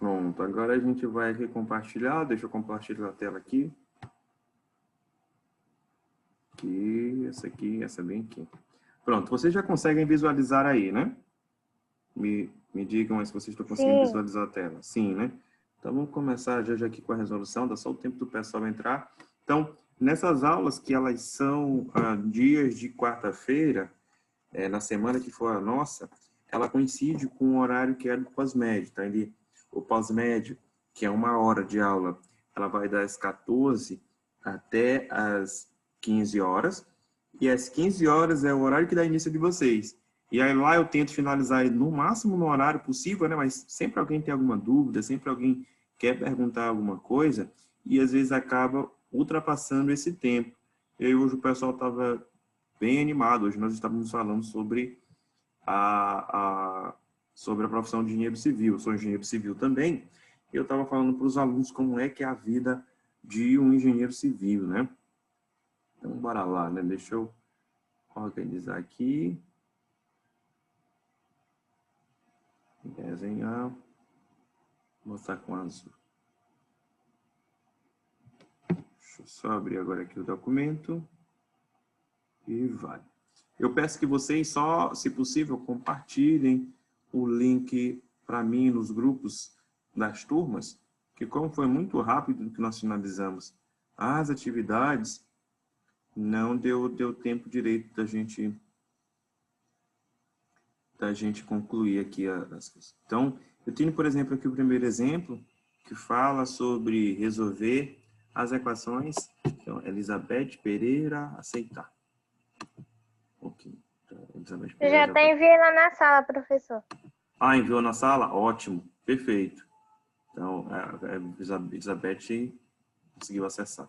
Pronto, agora a gente vai aqui compartilhar. Deixa eu compartilhar a tela aqui. Essa bem aqui. Pronto, vocês já conseguem visualizar aí, né? Me digam aí se vocês estão conseguindo visualizar a tela. Sim, né? Então, vamos começar já aqui com a resolução. Dá só o tempo do pessoal entrar. Então, nessas aulas que elas são dias de quarta-feira, na semana que for a nossa, ela coincide com o horário que é do pós-médio, tá? O pós-médio, que é 1 hora de aula, ela vai das 14 até as 15 horas, e às 15 horas é o horário que dá início de vocês. E aí lá eu tento finalizar no máximo no horário possível, né? Mas sempre alguém tem alguma dúvida, sempre alguém quer perguntar alguma coisa, e às vezes acaba ultrapassando esse tempo. E aí hoje o pessoal estava bem animado. Hoje nós estávamos falando sobre sobre a profissão de engenheiro civil. Eu sou engenheiro civil também. E eu estava falando para os alunos como é que é a vida de um engenheiro civil, né? Então, bora lá, né? Deixa eu organizar aqui. Desenhar. Mostrar com azul. Deixa eu só abrir agora aqui o documento. E vai. Eu peço que vocês só, se possível, compartilhem o link para mim nos grupos das turmas, que como foi muito rápido que nós finalizamos as atividades, não deu tempo direito da gente concluir aqui as coisas. Então, eu tenho, por exemplo, aqui o primeiro exemplo, que fala sobre resolver as equações. Então, Elizabeth Pereira, aceitar. Ok. Elizabeth Eu Pereira, já até enviei lá na sala, professor. Ah, enviou na sala? Ótimo. Perfeito. Então, a Elizabeth conseguiu acessar.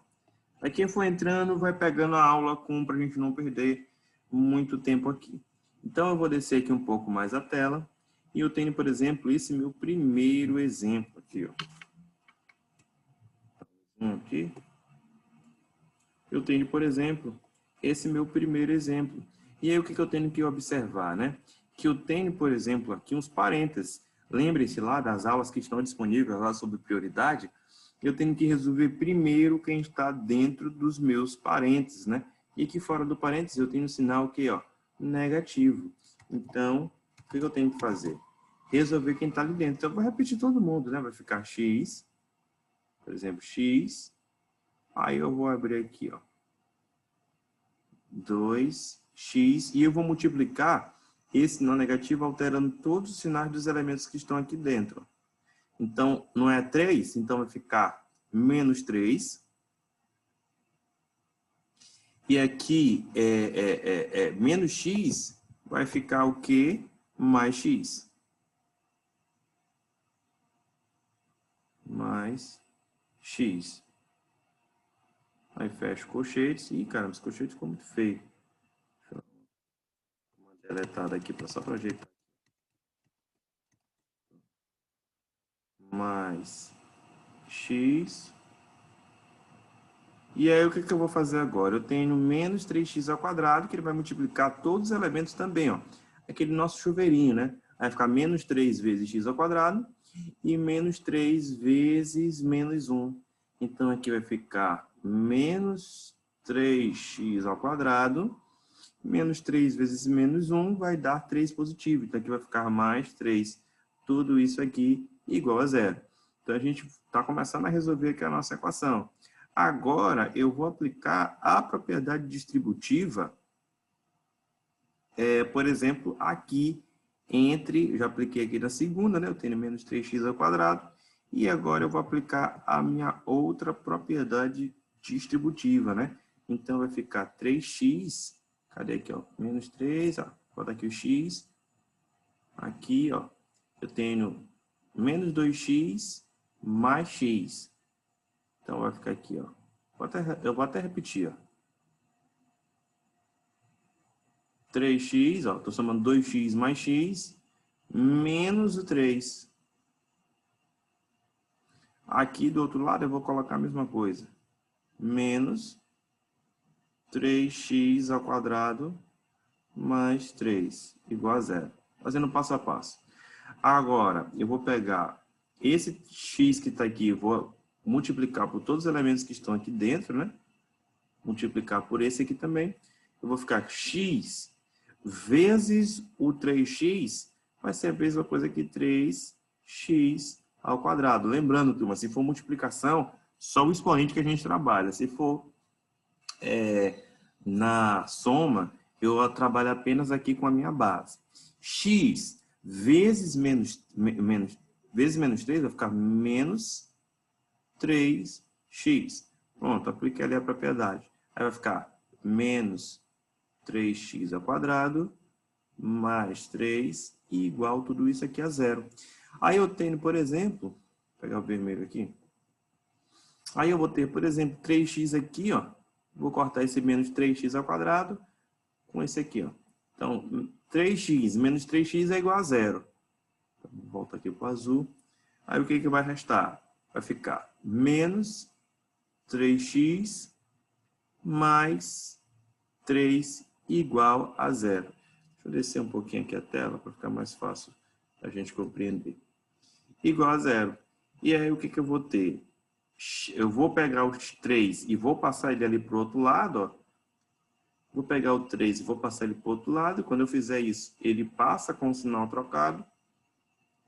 Aí quem for entrando vai pegando a aula para a gente não perder muito tempo aqui. Então, eu vou descer aqui um pouco mais a tela. E eu tenho, por exemplo, esse meu primeiro exemplo aqui, ó. Aqui. Eu tenho, por exemplo, esse meu primeiro exemplo. E aí, o que eu tenho que observar, né? Que eu tenho, por exemplo, aqui uns parênteses. Lembre-se lá das aulas que estão disponíveis lá sobre prioridade. Eu tenho que resolver primeiro quem está dentro dos meus parênteses, né? E aqui fora do parênteses eu tenho um sinal que, ó, negativo. Então, o que eu tenho que fazer? Resolver quem está ali dentro. Então, eu vou repetir todo mundo, né? Vai ficar x, por exemplo, x. Aí eu vou abrir aqui, ó, 2x, e eu vou multiplicar esse sinal negativo alterando todos os sinais dos elementos que estão aqui dentro. Então, não é 3, então vai ficar menos 3. E aqui, menos x, vai ficar o quê? Mais x. Mais x. Aí fecha colchetes. Ih, caramba, esse colchete ficou muito feio. Deixa eu dar uma deletada aqui só para ajeitar. Mais x. E aí, o que eu vou fazer agora? Eu tenho menos 3x ao quadrado, que ele vai multiplicar todos os elementos também, ó. Aquele nosso chuveirinho, né? Vai ficar menos 3 vezes x ao quadrado e menos 3 vezes menos 1. Então, aqui vai ficar menos 3x ao quadrado, menos 3 vezes menos 1 vai dar 3 positivo. Então, aqui vai ficar mais 3. Tudo isso aqui igual a zero. Então, a gente está começando a resolver aqui a nossa equação. Agora, eu vou aplicar a propriedade distributiva, por exemplo, aqui entre, já apliquei aqui na segunda, né? Eu tenho menos 3x ao quadrado, e agora eu vou aplicar a minha outra propriedade distributiva, né? Então, vai ficar 3x, cadê aqui, ó? Menos 3, ó, bota aqui o x, aqui, ó, eu tenho menos 2x mais x. Então, vai ficar aqui, ó. Eu vou até repetir, ó. 3x, ó. Estou somando 2x mais x, menos o 3. Aqui do outro lado, eu vou colocar a mesma coisa. Menos 3x ao quadrado mais 3, igual a zero. Fazendo passo a passo. Agora, eu vou pegar esse x que está aqui, eu vou multiplicar por todos os elementos que estão aqui dentro, né? Multiplicar por esse aqui também. Eu vou ficar x vezes o 3x, vai ser a mesma coisa que 3x ao quadrado. Lembrando, turma, se for multiplicação, só o expoente que a gente trabalha. Se for na soma, eu trabalho apenas aqui com a minha base. X vezes menos 3 vai ficar menos 3x. Pronto, apliquei ali a propriedade. Aí vai ficar menos 3x ao quadrado mais 3 igual tudo isso aqui a zero. Aí eu tenho, por exemplo, vou pegar o vermelho aqui. Aí eu vou ter, por exemplo, 3x aqui, ó. Vou cortar esse menos 3x ao quadrado com esse aqui, ó. Então, 3x menos 3x é igual a zero. Então, volta aqui para o azul. Aí o que que vai restar? Vai ficar menos 3x mais 3 igual a zero. Deixa eu descer um pouquinho aqui a tela para ficar mais fácil a gente compreender. Igual a zero. E aí o que que eu vou ter? Eu vou pegar os 3 e vou passar ele ali para o outro lado, ó. Vou pegar o 3 e vou passar ele para o outro lado. Quando eu fizer isso, ele passa com o sinal trocado.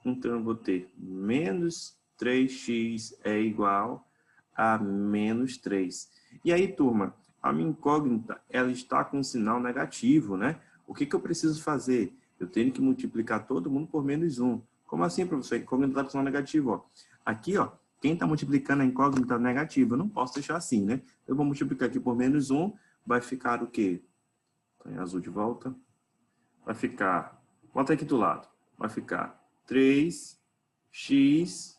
Então, eu vou ter menos 3x é igual a menos 3. E aí, turma, a minha incógnita, ela está com um sinal negativo, né? O que que eu preciso fazer? Eu tenho que multiplicar todo mundo por menos 1. Como assim, professor? A incógnita está com sinal negativo, ó. Aqui, ó, quem está multiplicando a incógnita negativa? Eu não posso deixar assim, né? Eu vou multiplicar aqui por menos 1, vai ficar o quê? Põe azul de volta. Vai ficar, bota aqui do lado, vai ficar 3x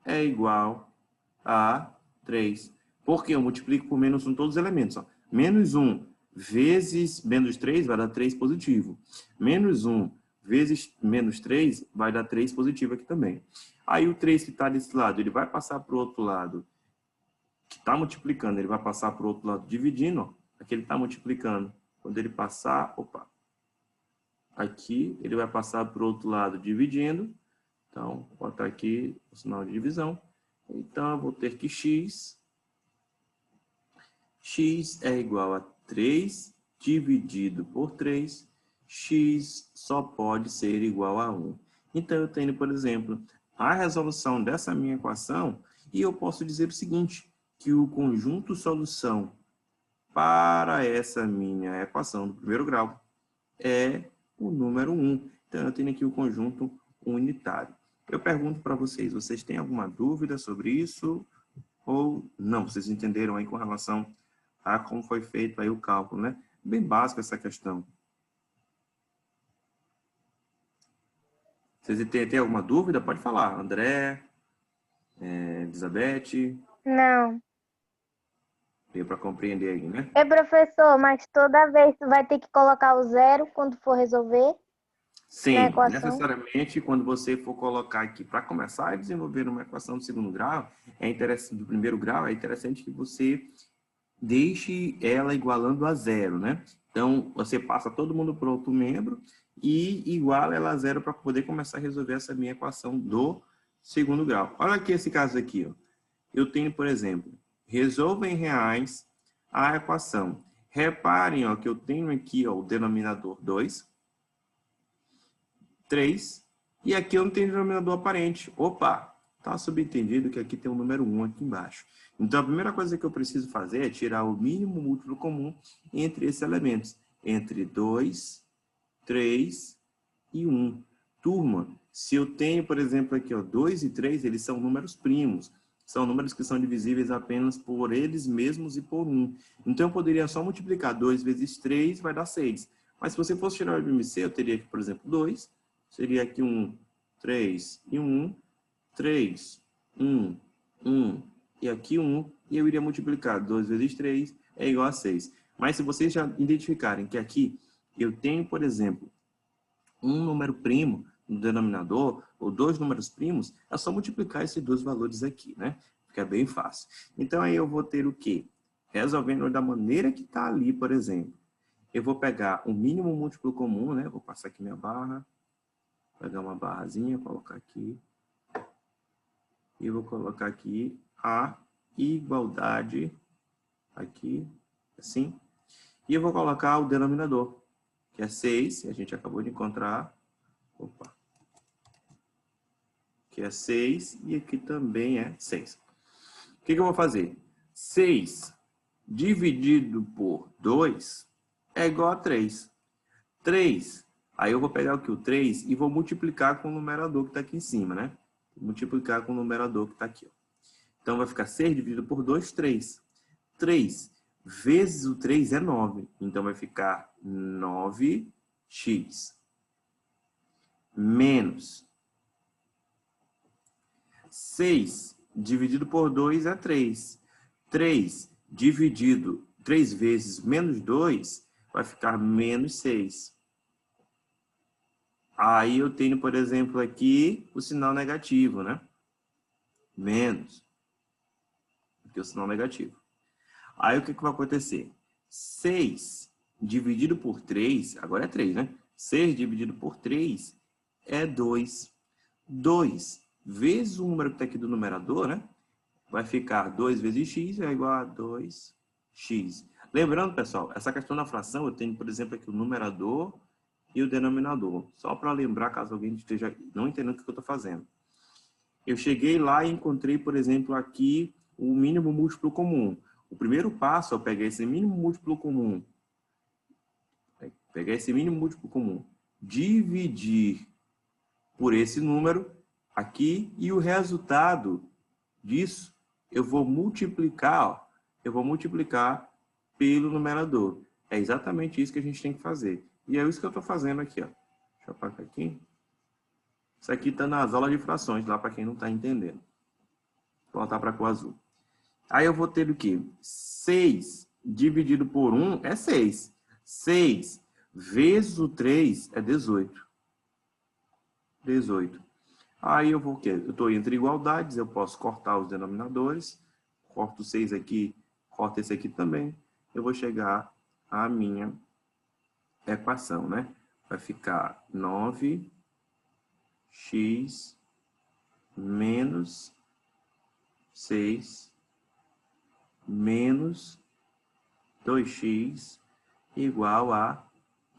é igual a 3. Porque eu multiplico por menos 1 todos os elementos. Ó. Menos 1 vezes menos 3 vai dar 3 positivo. Menos 1 vezes menos 3 vai dar 3 positivo aqui também. Aí o 3 que está desse lado, ele vai passar para o outro lado, que está multiplicando, ele vai passar para o outro lado dividindo. Ó. Aqui ele está multiplicando. Quando ele passar, opa, aqui ele vai passar para o outro lado dividindo. Então, vou botar aqui o sinal de divisão. Então, eu vou ter que x é igual a 3 dividido por 3. X só pode ser igual a 1. Então, eu tenho, por exemplo, a resolução dessa minha equação e eu posso dizer o seguinte, que o conjunto solução para essa minha equação do primeiro grau é o número 1. Então, eu tenho aqui o conjunto unitário. Eu pergunto para vocês, vocês têm alguma dúvida sobre isso ou não? Vocês entenderam aí com relação a como foi feito aí o cálculo, né? Bem básico essa questão. Vocês têm alguma dúvida? Pode falar. André, Elizabeth. Não. Deu para compreender aí, né? É, professor, mas toda vez tu vai ter que colocar o zero quando for resolver Sim, na equação? necessariamente quando você for colocar aqui para começar a desenvolver uma equação do segundo grau, do primeiro grau, é interessante que você deixe ela igualando a zero, né? Então, você passa todo mundo para outro membro e iguala ela a zero para poder começar a resolver essa minha equação do segundo grau. Olha aqui esse caso aqui, ó. Eu tenho, por exemplo, resolva em reais a equação. Reparem, ó, que eu tenho aqui, ó, o denominador 2, 3, e aqui eu não tenho denominador aparente. Opa, tá subentendido que aqui tem o número 1 aqui embaixo. Então, a primeira coisa que eu preciso fazer é tirar o mínimo múltiplo comum entre esses elementos. Entre 2, 3 e 1. Turma, se eu tenho, por exemplo, aqui, ó, 2 e 3, eles são números primos. São números que são divisíveis apenas por eles mesmos e por 1. Então, eu poderia só multiplicar 2 vezes 3, vai dar 6. Mas se você fosse tirar o IBMC, eu teria aqui, por exemplo, 2. Seria aqui 1, 3 e 1. 3, 1, 1 e aqui 1. E eu iria multiplicar 2 vezes 3 é igual a 6. Mas se vocês já identificarem que aqui eu tenho, por exemplo, um número primo no denominador, ou dois números primos, é só multiplicar esses dois valores aqui, né? Fica bem fácil. Então, aí eu vou ter o quê? Resolvendo da maneira que está ali, por exemplo. Eu vou pegar o mínimo múltiplo comum, né? Vou passar aqui minha barra. Pegar uma barrazinha, colocar aqui. E eu vou colocar aqui a igualdade, aqui, assim. E eu vou colocar o denominador, que é 6, a gente acabou de encontrar. Opa. Que é 6, e aqui também é 6. O que eu vou fazer? 6 dividido por 2 é igual a 3. 3, aí eu vou pegar aqui o 3 e vou multiplicar com o numerador que está aqui em cima, né? Multiplicar com o numerador que está aqui. Ó. Então, vai ficar 6 dividido por 2, 3. 3 vezes o 3 é 9. Então, vai ficar 9x menos 6 dividido por 2 é 3. 3 dividido 3 vezes menos 2 vai ficar menos 6. Aí eu tenho, por exemplo, aqui o sinal negativo, né? Menos. Aqui é o sinal negativo. Aí o que vai acontecer? 6 dividido por 3, agora é 3, né? 6 dividido por 3 é 2. 2 vezes o número que está aqui do numerador, né? Vai ficar 2 vezes x é igual a 2x. Lembrando, pessoal, essa questão da fração, eu tenho, por exemplo, aqui o numerador e o denominador. Só para lembrar, caso alguém esteja não entendendo o que eu estou fazendo. Eu cheguei lá e encontrei, por exemplo, aqui o mínimo múltiplo comum. O primeiro passo é pegar esse mínimo múltiplo comum. Pegar esse mínimo múltiplo comum. Dividir por esse número aqui e o resultado disso eu vou multiplicar, ó, pelo numerador. É exatamente isso que a gente tem que fazer. E é isso que eu estou fazendo aqui, ó. Deixa eu apagar aqui. Isso aqui está nas aulas de frações, lá para quem não está entendendo. Vou voltar para a cor azul. Aí eu vou ter o quê? 6 dividido por 1 é 6. 6 vezes o 3 é 18. 18. Aí eu vou o quê? Eu estou entre igualdades, eu posso cortar os denominadores. Corto 6 aqui, corto esse aqui também. Eu vou chegar à minha equação, né? Vai ficar 9x menos 6 menos 2x igual a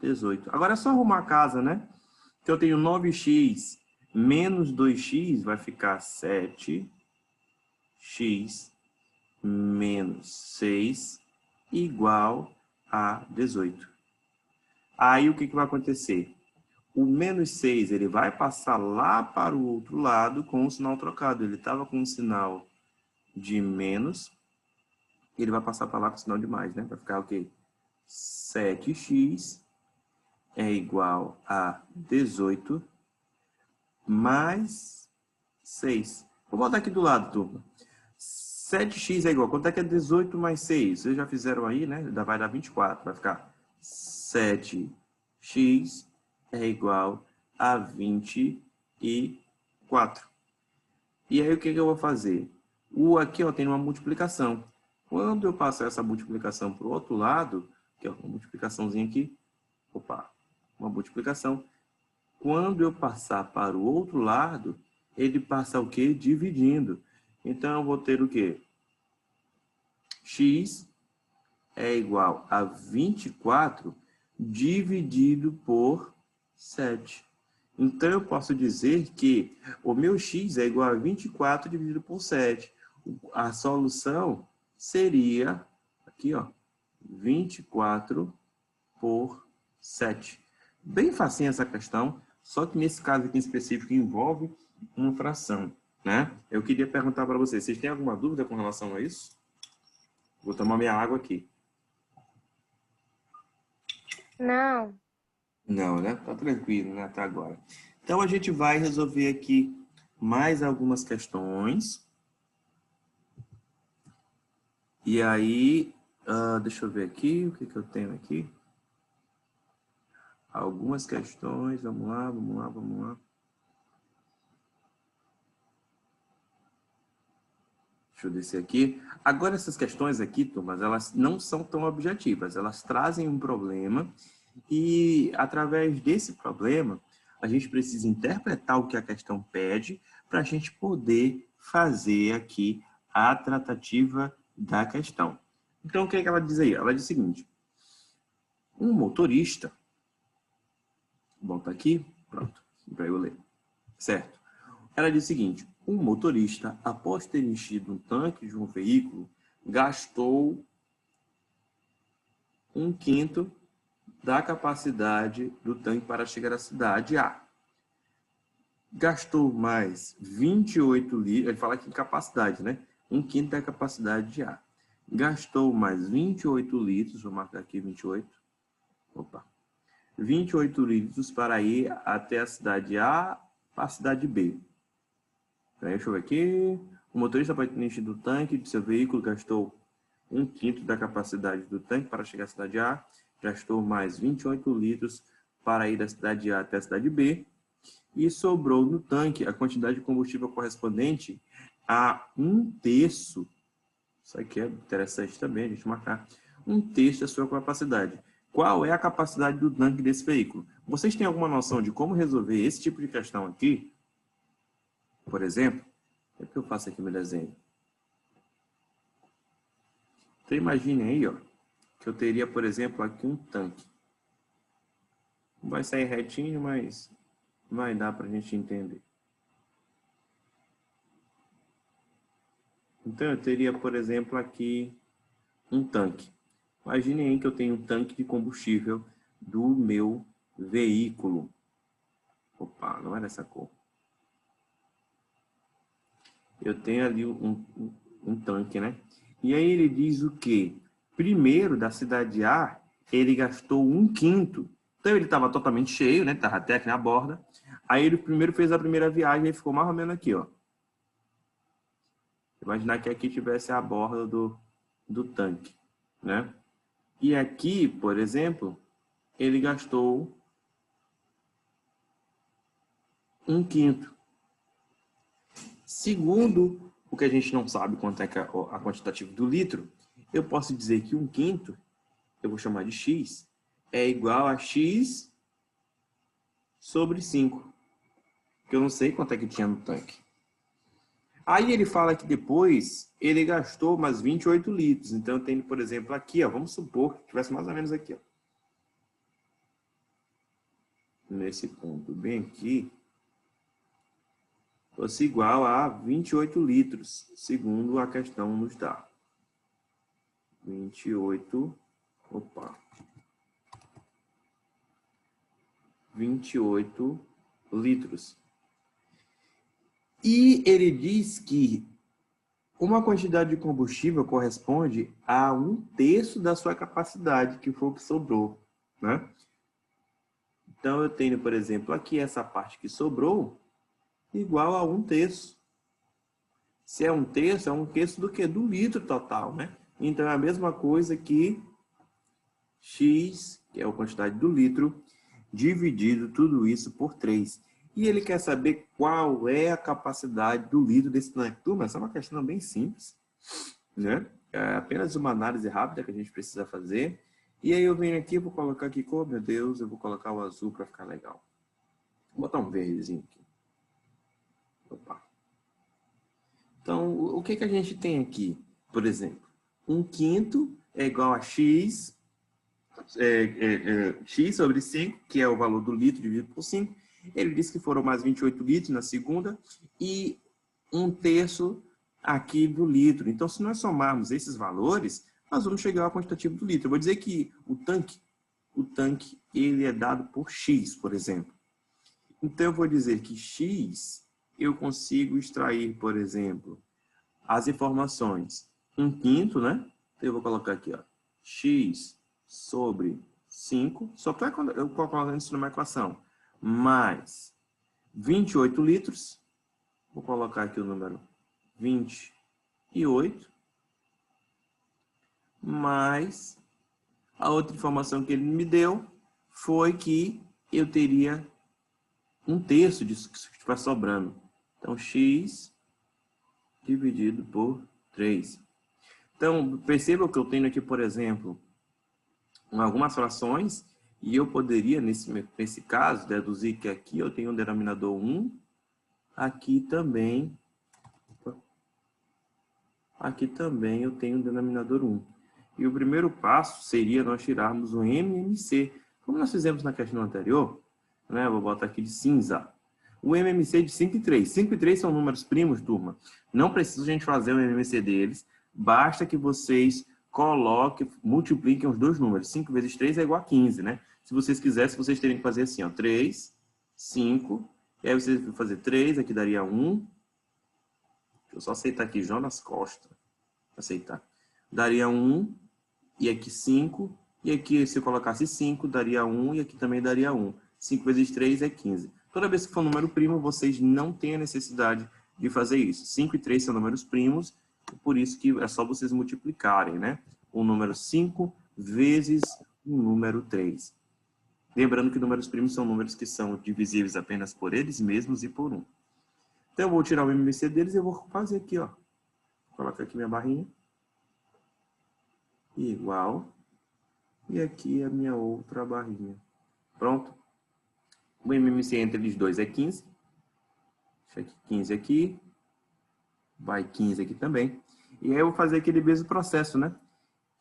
18. Agora é só arrumar a casa, né? Então eu tenho 9x menos 2x vai ficar 7x menos 6 igual a 18. Aí o que vai acontecer? O menos 6 ele vai passar lá para o outro lado com o sinal trocado. Ele estava com um sinal de menos, ele vai passar para lá com o sinal de mais, né? Vai ficar o quê? 7x é igual a 18 mais 6. Vou botar aqui do lado, turma. 7x é igual. Quanto é que é 18 mais 6? Vocês já fizeram aí, né? Vai dar 24. Vai ficar 7x é igual a 24. E aí, o que eu vou fazer? Aqui, ó, tem uma multiplicação. Quando eu passar essa multiplicação para o outro lado, que é uma multiplicaçãozinha aqui, opa, uma multiplicação. Quando eu passar para o outro lado, ele passa o quê? Dividindo. Então, eu vou ter o quê? X é igual a 24 dividido por 7. Então, eu posso dizer que o meu x é igual a 24 dividido por 7. A solução seria, aqui, ó, 24 por 7. Bem facinho essa questão, só que nesse caso aqui em específico envolve uma fração, né? Eu queria perguntar para vocês têm alguma dúvida com relação a isso? Vou tomar minha água aqui. Não. Não, né? Tá tranquilo, né? Até agora. Então, a gente vai resolver aqui mais algumas questões. E aí, deixa eu ver aqui, o que eu tenho aqui. Algumas questões, vamos lá. Deixa eu descer aqui. Agora, essas questões aqui, turmas, elas não são tão objetivas. Elas trazem um problema e, através desse problema, a gente precisa interpretar o que a questão pede para a gente poder fazer aqui a tratativa da questão. Então, o que é que ela diz aí? Ela diz o seguinte: um motorista, vou botar aqui, pronto, para eu ler, certo? Ela diz o seguinte: um motorista, após ter enchido um tanque de um veículo, gastou 1/5 da capacidade do tanque para chegar à cidade A. Gastou mais 28 litros, ele fala aqui em capacidade, né? 1/5 da capacidade de A. Gastou mais 28 litros, vou marcar aqui 28. Opa. 28 litros para ir até a cidade A para a cidade B. Deixa eu ver aqui. O motorista, para ter enchido o tanque de seu veículo, gastou 1/5 da capacidade do tanque para chegar à cidade A. Gastou mais 28 litros para ir da cidade A até a cidade B. E sobrou no tanque a quantidade de combustível correspondente a 1/3. Isso aqui é interessante também, a gente marcar. 1/3 da sua capacidade. Qual é a capacidade do tanque desse veículo? Vocês têm alguma noção de como resolver esse tipo de questão aqui? Por exemplo, o que eu faço aqui no desenho? Então, imagine aí, ó, que eu teria, por exemplo, aqui um tanque. Não vai sair retinho, mas vai dar para a gente entender. Então, eu teria, por exemplo, aqui um tanque. Imagine aí que eu tenho um tanque de combustível do meu veículo. Opa, não é dessa cor. Eu tenho ali um tanque, né? E aí ele diz o quê? Primeiro, da cidade A, ele gastou 1/5. Então ele estava totalmente cheio, né? Estava até aqui na borda. Aí ele primeiro fez a primeira viagem e ficou mais ou menos aqui, ó. Imaginar que aqui tivesse a borda do tanque, né? E aqui, por exemplo, ele gastou 1/5. Segundo o que a gente não sabe quanto é a quantitativa do litro, eu posso dizer que 1/5, eu vou chamar de x, é igual a x sobre 5. Que eu não sei quanto é que tinha no tanque. Aí ele fala que depois ele gastou mais 28 litros. Então eu tenho, por exemplo, aqui, ó, vamos supor que tivesse mais ou menos aqui, ó. Nesse ponto bem aqui, fosse igual a 28 litros, segundo a questão nos dá. 28 litros. E ele diz que uma quantidade de combustível corresponde a 1/3 da sua capacidade, que foi o que sobrou, né? Então, eu tenho, por exemplo, aqui essa parte que sobrou, igual a 1/3. Se é 1/3, é 1/3 do quê? Do litro total, né? Então, é a mesma coisa que x, que é a quantidade do litro, dividido tudo isso por 3. E ele quer saber qual é a capacidade do litro desse tanque. Turma, essa é uma questão bem simples, né? É apenas uma análise rápida que a gente precisa fazer. E aí eu venho aqui, vou colocar aqui, oh meu Deus, eu vou colocar o azul para ficar legal. Vou botar um verdezinho aqui. Opa. Então, o que a gente tem aqui? Por exemplo, 1/5 é igual a x, x sobre 5, que é o valor do litro dividido por 5. Ele disse que foram mais 28 litros na segunda e 1/3 aqui do litro. Então, se nós somarmos esses valores, nós vamos chegar ao quantitativo do litro. Eu vou dizer que o tanque ele é dado por x, por exemplo. Então, eu vou dizer que x, eu consigo extrair, por exemplo, as informações 1/5, né? Então, eu vou colocar aqui, ó, x sobre 5, só para eu colocar isso numa equação, mais 28 litros, vou colocar aqui o número 28, mais a outra informação que ele me deu foi que eu teria 1/3 disso que estiver sobrando. Então, x dividido por 3. Então, perceba que eu tenho aqui, por exemplo, algumas frações, e eu poderia, nesse caso, deduzir que aqui eu tenho um denominador 1, aqui também aqui também eu tenho o denominador 1. E o primeiro passo seria nós tirarmos o MMC, como nós fizemos na questão anterior, né? Vou botar aqui de cinza. O MMC de 5 e 3. 5 e 3 são números primos, turma. Não precisa a gente fazer o MMC deles, basta que vocês coloquem, multipliquem os dois números. 5 vezes 3 é igual a 15, né? Se vocês quisessem, vocês teriam que fazer assim, ó, 3, 5, e aí vocês vão fazer 3, aqui daria 1. Deixa eu só aceitar aqui, Jonas Costa. Aceitar. Daria 1, e aqui 5, e aqui se eu colocasse 5, daria 1, e aqui também daria 1. 5 vezes 3 é 15. Toda vez que for número primo, vocês não têm a necessidade de fazer isso. 5 e 3 são números primos, por isso que é só vocês multiplicarem, né? O número 5 vezes o número 3. Lembrando que números primos são números que são divisíveis apenas por eles mesmos e por 1. Então, eu vou tirar o MMC deles e eu vou fazer aqui, ó. Vou colocar aqui minha barrinha. Igual. E aqui a minha outra barrinha. Pronto. O MMC entre eles dois é 15. Deixa aqui 15 aqui. Vai 15 aqui também. E aí eu vou fazer aquele mesmo processo, né?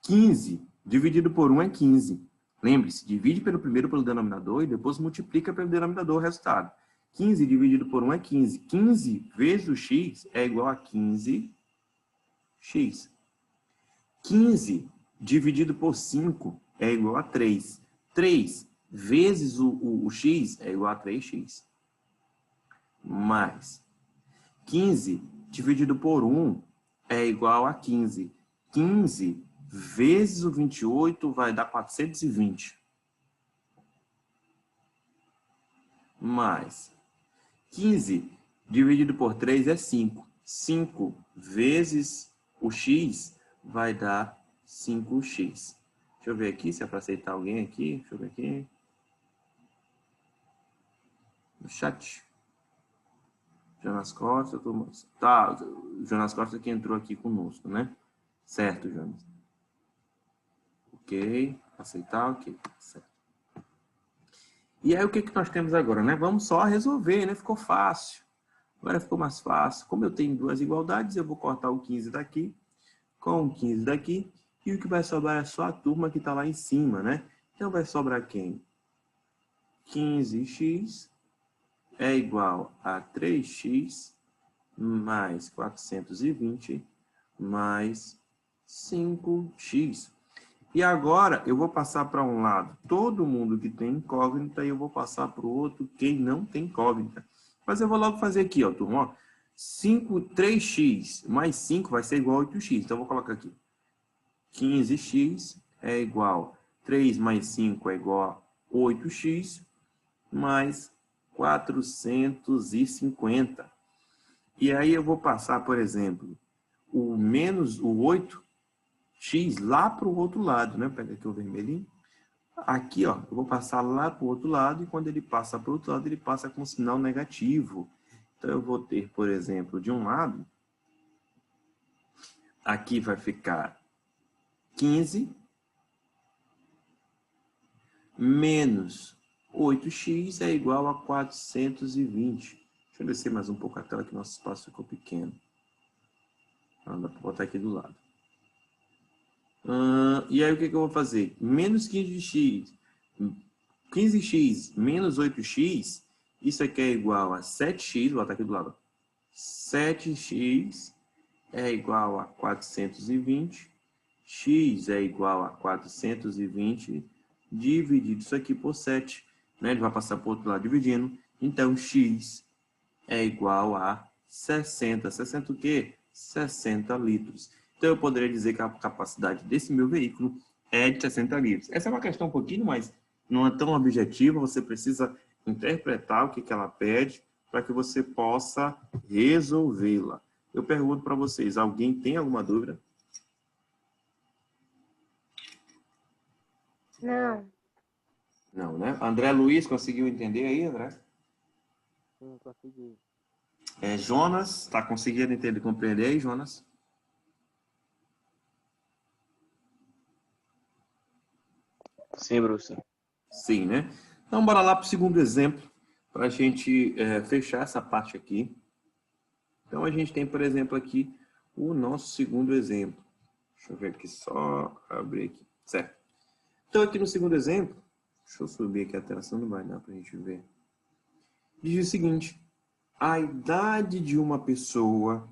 15 dividido por 1 é 15. Lembre-se, divide pelo denominador e depois multiplica pelo denominador o resultado. 15 dividido por 1 é 15. 15 vezes o x é igual a 15x. 15 dividido por 5 é igual a 3. 3 vezes o x é igual a 3x. Mais 15 dividido por 1 é igual a 15. 15 vezes o 28 vai dar 420. Mais 15 dividido por 3 é 5. 5 vezes o x vai dar 5x. Deixa eu ver aqui se é para aceitar alguém aqui. Deixa eu ver aqui. No chat. Jonas Costa. Tá, Jonas Costa que entrou aqui conosco, né? Certo, Jonas. Ok. Aceitar, ok. Certo. E aí, o que nós temos agora, né? Vamos só resolver, né? Ficou fácil. Agora ficou mais fácil. Como eu tenho duas igualdades, eu vou cortar o 15 daqui com o 15 daqui. E o que vai sobrar é só a turma que está lá em cima, né? Então, vai sobrar quem? 15x é igual a 3x mais 420 mais 5x. E agora, eu vou passar para um lado todo mundo que tem incógnita e eu vou passar para o outro quem não tem incógnita. Mas eu vou logo fazer aqui, ó, turma. Ó, 3x mais 5 vai ser igual a 8x. Então, eu vou colocar aqui. 15x é igual a 3 mais 5 é igual a 8x mais 450. E aí eu vou passar, por exemplo, o menos o 8x lá para o outro lado, né? Pega aqui o vermelhinho. Aqui, ó, eu vou passar lá para o outro lado e quando ele passa para o outro lado, ele passa com sinal negativo. Então, eu vou ter, por exemplo, de um lado, aqui vai ficar 15 menos 8x é igual a 420. Deixa eu descer mais um pouco a tela que nosso espaço ficou pequeno. Dá para botar aqui do lado. E aí o que eu vou fazer? Menos 15x menos 8x, isso aqui é igual a 7x, vou botar aqui do lado. 7x é igual a 420, x é igual a 420 dividido isso aqui por 7, né? Ele vai passar para o outro lado dividindo. Então, x é igual a 60. 60 o quê? 60 litros. Então, eu poderia dizer que a capacidade desse meu veículo é de 60 litros. Essa é uma questão um pouquinho mais, não é tão objetiva, você precisa interpretar o que ela pede para que você possa resolvê-la. Eu pergunto para vocês, alguém tem alguma dúvida? Não. Não, né? André Luiz, conseguiu entender aí, André? Sim, consegui. Jonas, está conseguindo entender, compreender aí, Jonas? Sim, professor. Sim, né? Então, bora lá para o segundo exemplo, para a gente fechar essa parte aqui. Então, a gente tem, por exemplo, aqui o nosso segundo exemplo. Deixa eu ver aqui, só abrir aqui. Certo. Então, aqui no segundo exemplo, deixa eu subir aqui a tela, senão não vai dar para a gente ver. Diz o seguinte: a idade de uma pessoa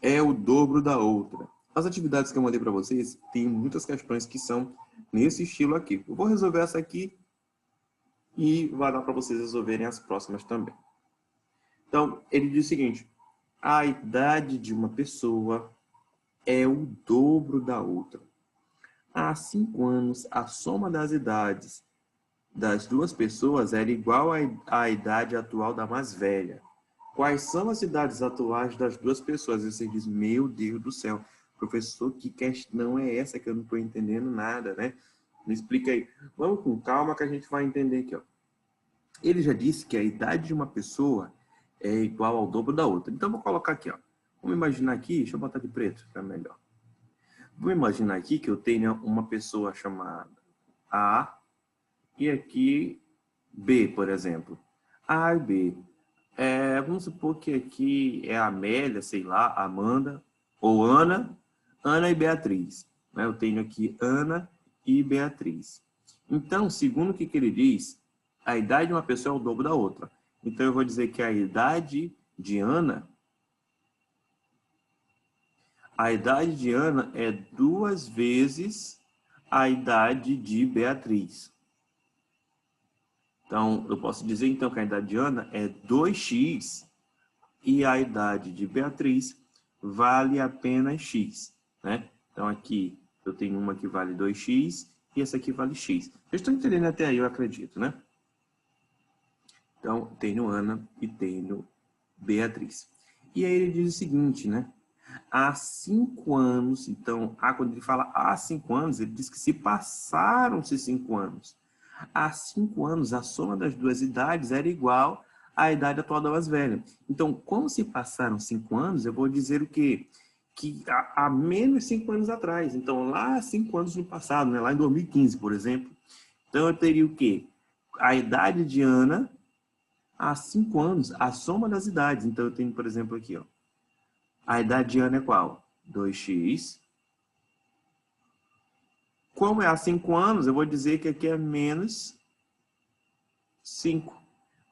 é o dobro da outra. As atividades que eu mandei para vocês, tem muitas questões que são nesse estilo aqui. Eu vou resolver essa aqui e vai dar para vocês resolverem as próximas também. Então, ele diz o seguinte: a idade de uma pessoa é o dobro da outra. Há 5 anos, a soma das idades das duas pessoas era igual à idade atual da mais velha. Quais são as idades atuais das duas pessoas? E você diz, meu Deus do céu, professor, que questão é essa que eu não estou entendendo nada, né? Me explica aí. Vamos com calma que a gente vai entender aqui, ó. Ele já disse que a idade de uma pessoa é igual ao dobro da outra. Então, vou colocar aqui, ó. Vamos imaginar aqui, deixa eu botar de preto, fica melhor. Vou imaginar aqui que eu tenho uma pessoa chamada A e aqui B, por exemplo. A e B. Vamos supor que aqui é a Amélia, sei lá, Amanda, ou Ana e Beatriz. Né? Eu tenho aqui Ana e Beatriz. Então, segundo o que ele diz, a idade de uma pessoa é o dobro da outra. Então, eu vou dizer que a idade de Ana é 2 vezes a idade de Beatriz. Então, eu posso dizer então que a idade de Ana é 2x e a idade de Beatriz vale apenas x, né? Então, aqui eu tenho uma que vale 2x e essa aqui vale x. Vocês estão entendendo até aí, eu acredito, né? Então, tenho Ana e tenho Beatriz. E aí ele diz o seguinte, né? Há 5 anos, então, quando ele fala há 5 anos, ele diz que se passaram-se 5 anos. Há 5 anos, a soma das duas idades era igual à idade atual da mais velha. Então, como se passaram 5 anos, eu vou dizer o quê? Que há menos 5 anos atrás. Então, lá 5 anos no passado, né? Lá em 2015, por exemplo. Então, eu teria o quê? A idade de Ana há 5 anos, a soma das idades. Então, eu tenho, por exemplo, aqui, ó. A idade de Ana é qual? 2x. Como é há 5 anos, eu vou dizer que aqui é menos 5.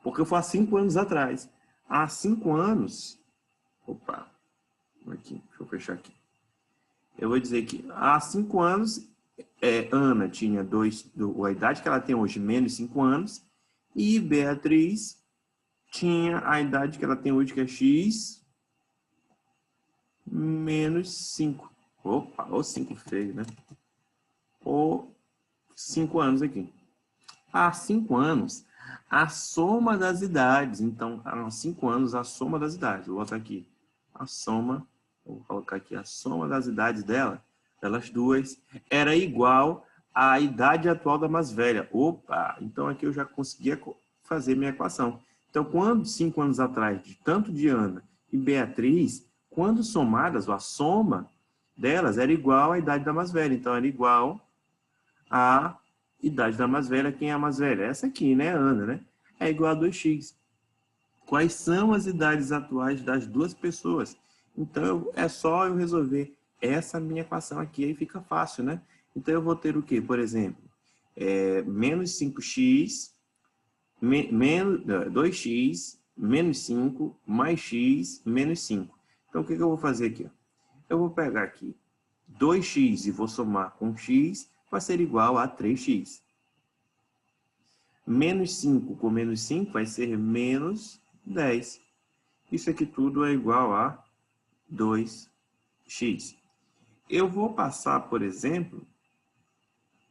Porque foi há 5 anos atrás. Há 5 anos... Opa. Aqui, deixa eu fechar aqui. Eu vou dizer que há 5 anos, Ana tinha a idade que ela tem hoje, menos 5 anos. E Beatriz tinha a idade que ela tem hoje, que é x, menos 5. Opa, ou 5 feio, né? Ou 5 anos aqui. Há 5 anos, a soma das idades. Então, há 5 anos, a soma das idades. Vou botar aqui a soma, vou colocar aqui a soma das idades delas duas, era igual à idade atual da mais velha. Opa, então aqui eu já conseguia fazer minha equação. Então, quando 5 anos atrás, tanto de Ana e Beatriz, quando somadas, a soma delas era igual à idade da mais velha. Então, era igual à idade da mais velha. Quem é a mais velha? Essa aqui, né, Ana, né? É igual a 2x. Quais são as idades atuais das duas pessoas? Então, é só eu resolver essa minha equação aqui, aí fica fácil, né? Então, eu vou ter o quê? Por exemplo, menos 5x, menos 2x, menos 5, mais x, menos 5. Então, o que eu vou fazer aqui? Eu vou pegar aqui 2x e vou somar com x, vai ser igual a 3x. Menos 5 com menos 5 vai ser menos 10. Isso aqui tudo é igual a 2x. Eu vou passar, por exemplo,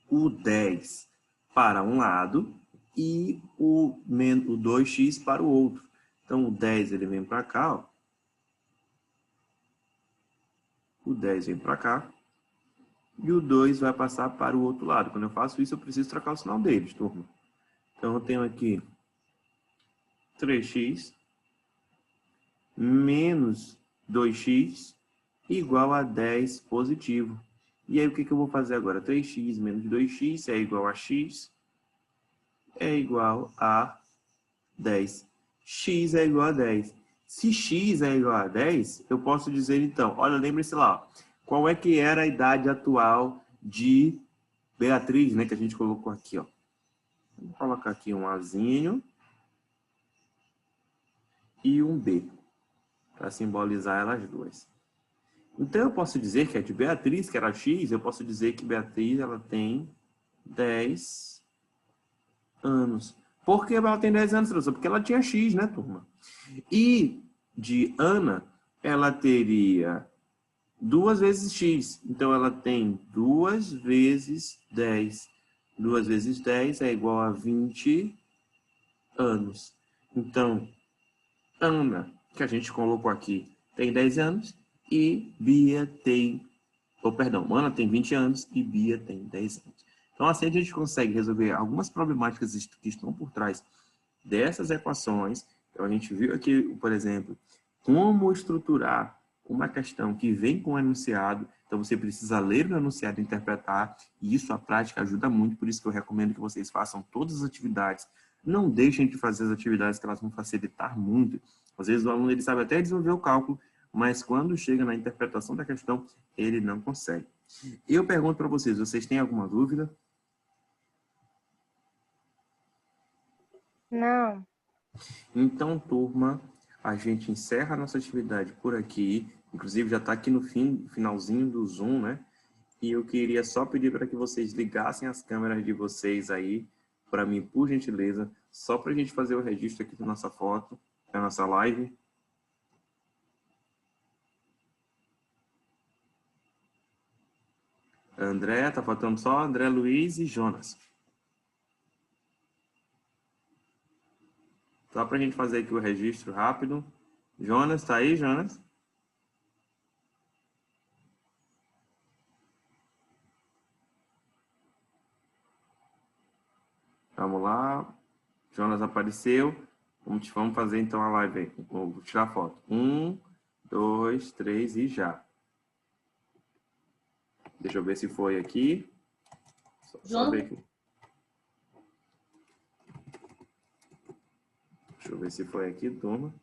o 10 para um lado e o 2x para o outro. Então, o 10 ele vem para cá, ó. O 10 vem para cá. E o 2 vai passar para o outro lado. Quando eu faço isso, eu preciso trocar o sinal deles, turma. Então, eu tenho aqui 3x menos 2x igual a 10 positivo. E aí, o que eu vou fazer agora? 3x menos 2x é igual a x, é igual a 10. X é igual a 10. Se x é igual a 10, eu posso dizer, então, olha, lembre-se lá, ó, qual é que era a idade atual de Beatriz, né, que a gente colocou aqui, ó. Vou colocar aqui um Azinho e um B, para simbolizar elas duas. Então, eu posso dizer que a de Beatriz, que era x, eu posso dizer que Beatriz ela tem 10 anos. Por que ela tem 10 anos, professor? Porque ela tinha x, né, turma? E de Ana, ela teria 2 vezes x. Então, ela tem 2 vezes 10. 2 vezes 10 é igual a 20 anos. Então, Ana, que a gente colocou aqui, tem 10 anos e Bia tem... Ana tem 20 anos e Bia tem 10 anos. Então, assim a gente consegue resolver algumas problemáticas que estão por trás dessas equações. Então, a gente viu aqui, por exemplo, como estruturar uma questão que vem com o enunciado. Então, você precisa ler o enunciado e interpretar, e isso a prática ajuda muito, por isso que eu recomendo que vocês façam todas as atividades. Não deixem de fazer as atividades, que elas vão facilitar muito. Às vezes o aluno ele sabe até desenvolver o cálculo, mas quando chega na interpretação da questão, ele não consegue. Eu pergunto para vocês, vocês têm alguma dúvida? Não. Então, turma, a gente encerra a nossa atividade por aqui. Inclusive, já está aqui no finalzinho do Zoom, né? E eu queria só pedir para que vocês ligassem as câmeras de vocês aí, para mim, por gentileza, só para a gente fazer o registro aqui da nossa foto, da nossa live. André, tá faltando só André Luiz e Jonas. Só para a gente fazer aqui o registro rápido. Jonas, tá aí, Jonas? Vamos lá. Jonas apareceu. Vamos fazer então a live aí. Vou tirar a foto. 1, 2, 3 e já. Deixa eu ver se foi aqui. Só ver aqui. Deixa eu ver se foi aqui, turma.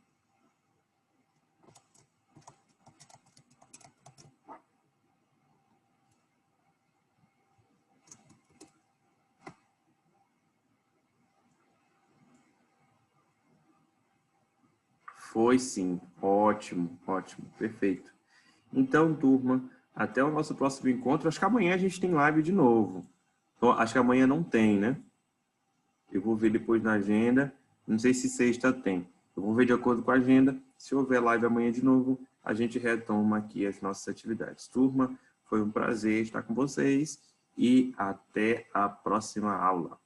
Foi sim. Ótimo, ótimo. Perfeito. Então, turma, até o nosso próximo encontro. Acho que amanhã a gente tem live de novo. Acho que amanhã não tem, né? Eu vou ver depois na agenda. Não sei se sexta tem. Eu vou ver de acordo com a agenda. Se houver live amanhã de novo, a gente retoma aqui as nossas atividades. Turma, foi um prazer estar com vocês e até a próxima aula.